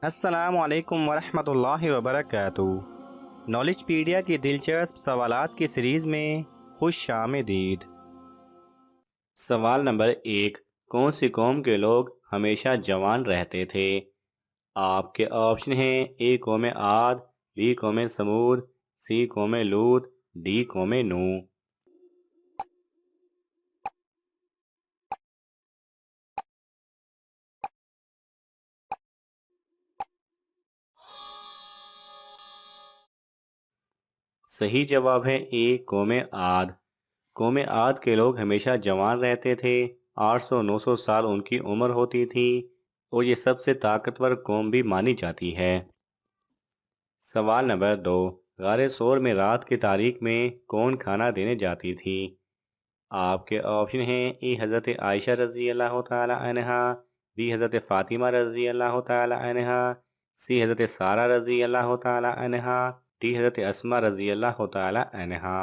السلام علیکم ورحمۃ اللہ وبرکاتہ۔ نالج پیڈیا کی دلچسپ سوالات کی سیریز میں خوش آمدید۔ سوال نمبر 1، کون سی قوم کے لوگ ہمیشہ جوان رہتے تھے؟ آپ کے آپشن ہیں: اے قوم عاد، بی قوم سمود، سی قوم لوط، ڈی قوم نوح۔ صحیح جواب ہے اے قوم عاد۔ قوم عاد کے لوگ ہمیشہ جوان رہتے تھے، 800-900 سال ان کی عمر ہوتی تھی، اور یہ سب سے طاقتور قوم بھی مانی جاتی ہے۔ سوال نمبر 2، غار ثور میں رات کی تاریک میں کون کھانا دینے جاتی تھی؟ آپ کے آپشن ہیں: اے حضرت عائشہ رضی اللہ تعالی عنہا، بی حضرت فاطمہ رضی اللہ تعالی عنہا، سی حضرت سارہ رضی اللہ تعالی عنہا، ڈی حضرت اسما رضی اللہ تعالی عنہا۔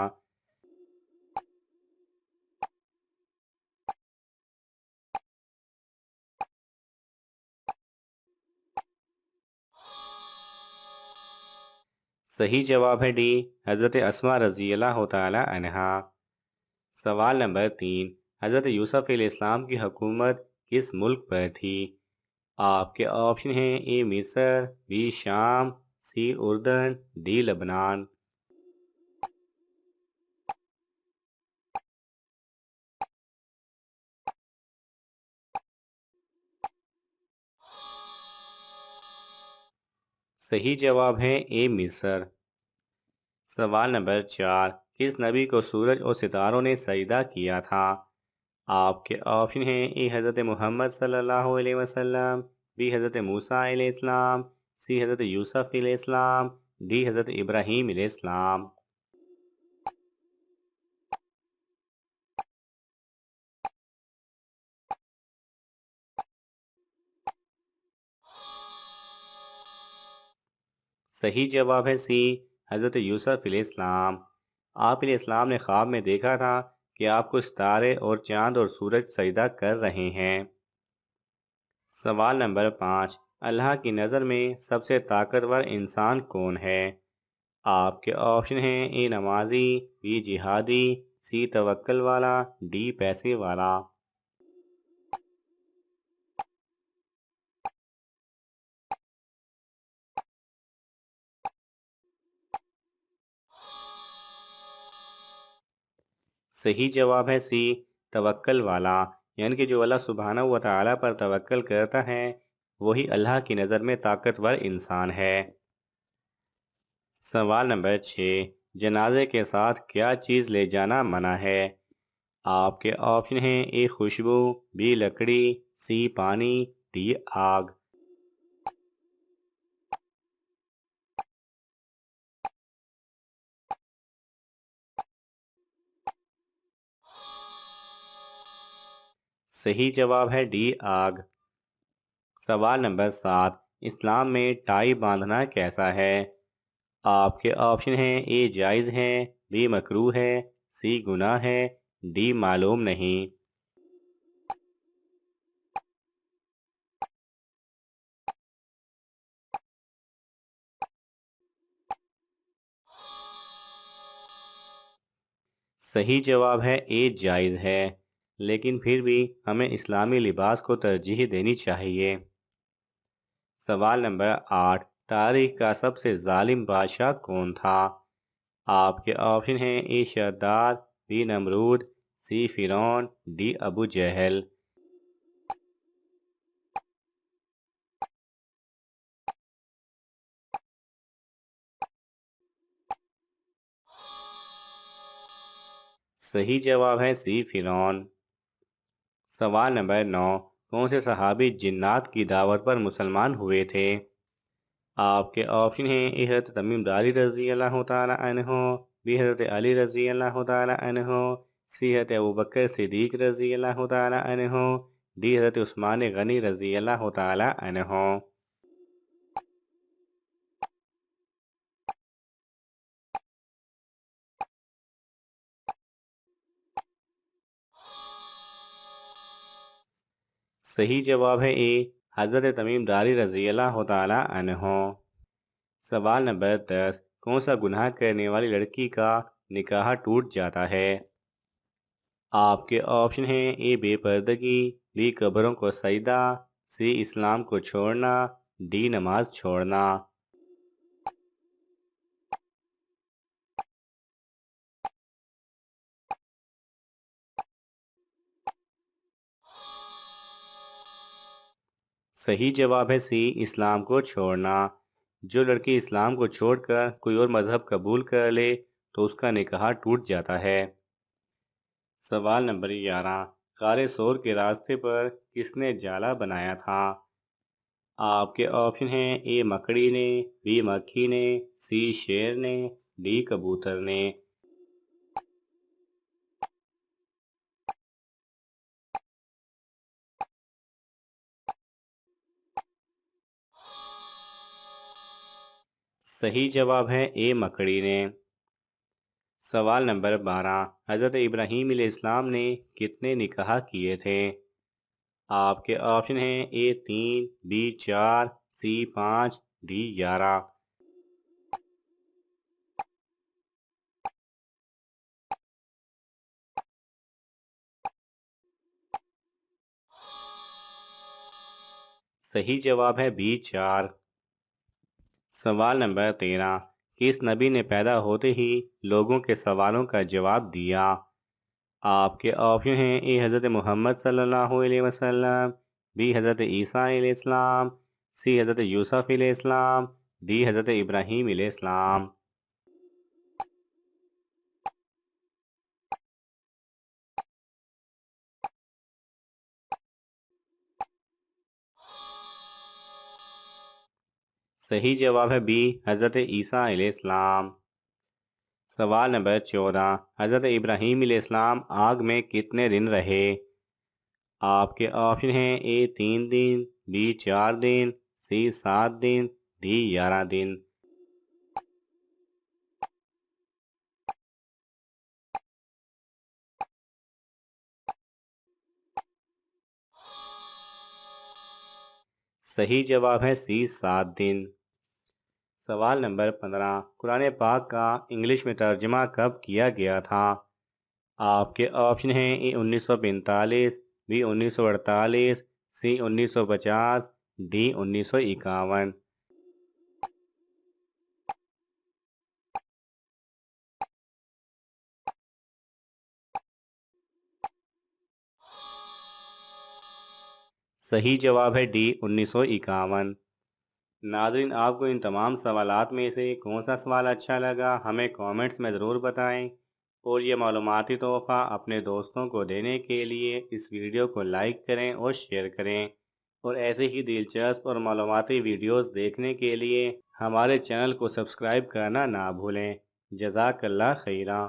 صحیح جواب ہے ڈی، حضرت اسما رضی اللہ تعالی عنہا۔ سوال نمبر 3، حضرت یوسف علیہ السلام کی حکومت کس ملک پر تھی؟ آپ کے آپشن ہیں: اے مصر، بی شام، سی اردن، ڈی لبنان۔ صحیح جواب ہے اے مصر۔ سوال نمبر 4، کس نبی کو سورج اور ستاروں نے سجدہ کیا تھا؟ آپ کے آپشن ہیں: اے حضرت محمد صلی اللہ علیہ وسلم، بی حضرت موسیٰ علیہ السلام، سی حضرت یوسف علیہ السلام، ڈی حضرت ابراہیم علیہ السلام۔ صحیح جواب ہے سی، حضرت یوسف علیہ السلام۔ آپ علیہ السلام نے خواب میں دیکھا تھا کہ آپ کو ستارے اور چاند اور سورج سجدہ کر رہے ہیں۔ سوال نمبر 5، اللہ کی نظر میں سب سے طاقتور انسان کون ہے؟ آپ کے آپشن ہیں: اے نمازی، بی جہادی، سی توکل والا، ڈی پیسے والا۔ صحیح جواب ہے سی، توکل والا، یعنی کہ جو اللہ سبحانہ و تعالیٰ پر توکل کرتا ہے وہی اللہ کی نظر میں طاقتور انسان ہے۔ سوال نمبر 6، جنازے کے ساتھ کیا چیز لے جانا منع ہے؟ آپ کے آپشن ہیں: اے خوشبو، بی لکڑی، سی پانی، ڈی آگ۔ صحیح جواب ہے ڈی آگ۔ سوال نمبر 7، اسلام میں ٹائی باندھنا کیسا ہے؟ آپ کے آپشن ہیں: اے جائز ہے، بی مکروہ ہے، سی گناہ ہے، ڈی معلوم نہیں۔ صحیح جواب ہے اے جائز ہے، لیکن پھر بھی ہمیں اسلامی لباس کو ترجیح دینی چاہیے۔ سوال نمبر 8، تاریخ کا سب سے ظالم بادشاہ کون تھا؟ آپ کے آپشن ہیں: اے شداد، بی نمرود، سی فرعون، ڈی ابو جہل۔ صحیح جواب ہے سی فرعون۔ سوال نمبر 9، کون سے صحابی جنات کی دعوت پر مسلمان ہوئے تھے؟ آپ کے آپشن ہیں: اے حضرت تمیم داری رضی اللہ تعالی عنہ، بی حضرت علی رضی اللہ تعالی عنہ، سی حضرت ابوبکر صدیق رضی اللہ تعالی عنہ، ڈی حضرت عثمان غنی رضی اللہ تعالی عنہ۔ صحیح جواب ہے اے، حضرت تمیم داری رضی اللہ تعالی عنہ۔ سوال نمبر 10، کون سا گناہ کرنے والی لڑکی کا نکاح ٹوٹ جاتا ہے؟ آپ کے آپشن ہیں: اے بے پردگی، بی قبروں کو سجدہ، سی اسلام کو چھوڑنا، ڈی نماز چھوڑنا۔ صحیح جواب ہے سی اسلام کو چھوڑنا۔ جو لڑکی اسلام کو چھوڑ کر کوئی اور مذہب قبول کر لے تو اس کا نکاح ٹوٹ جاتا ہے۔ سوال نمبر 11، غار ثور کے راستے پر کس نے جالا بنایا تھا؟ آپ کے آپشن ہیں: اے مکڑی نے، بی مکھی نے، سی شیر نے، ڈی کبوتر نے۔ صحیح جواب ہے اے مکڑی نے۔ سوال نمبر 12، حضرت ابراہیم علیہ السلام نے کتنے نکاح کیے تھے؟ آپ کے آپشن ہیں: اے 3، بی 4، سی 5، ڈی 11۔ صحیح جواب ہے بی 4۔ سوال نمبر 13، کس نبی نے پیدا ہوتے ہی لوگوں کے سوالوں کا جواب دیا؟ آپ کے آپشن ہیں: اے حضرت محمد صلی اللہ علیہ وسلم، بی حضرت عیسیٰ علیہ السلام، سی حضرت یوسف علیہ السلام، ڈی حضرت ابراہیم علیہ السلام۔ صحیح جواب ہے بی حضرت عیسیٰ علیہ السلام۔ سوال نمبر 14، حضرت ابراہیم علیہ السلام آگ میں کتنے دن رہے؟ آپ کے آپشن ہیں: اے 3 دن، be 4 then, C 7 then, D 11 دن۔ صحیح جواب ہے سی 7 دن۔ سوال نمبر 15، قرآن پاک کا انگلش میں ترجمہ کب کیا گیا تھا؟ آپ کے آپشن ہیں: اے 1945، بی 1948، سی 1950، ڈی 1951۔ صحیح جواب ہے ڈی 1951۔ ناظرین، آپ کو ان تمام سوالات میں سے کون سا سوال اچھا لگا ہمیں کامنٹس میں ضرور بتائیں، اور یہ معلوماتی تحفہ اپنے دوستوں کو دینے کے لیے اس ویڈیو کو لائک کریں اور شیئر کریں، اور ایسے ہی دلچسپ اور معلوماتی ویڈیوز دیکھنے کے لیے ہمارے چینل کو سبسکرائب کرنا نہ بھولیں۔ جزاک اللہ خیرہ۔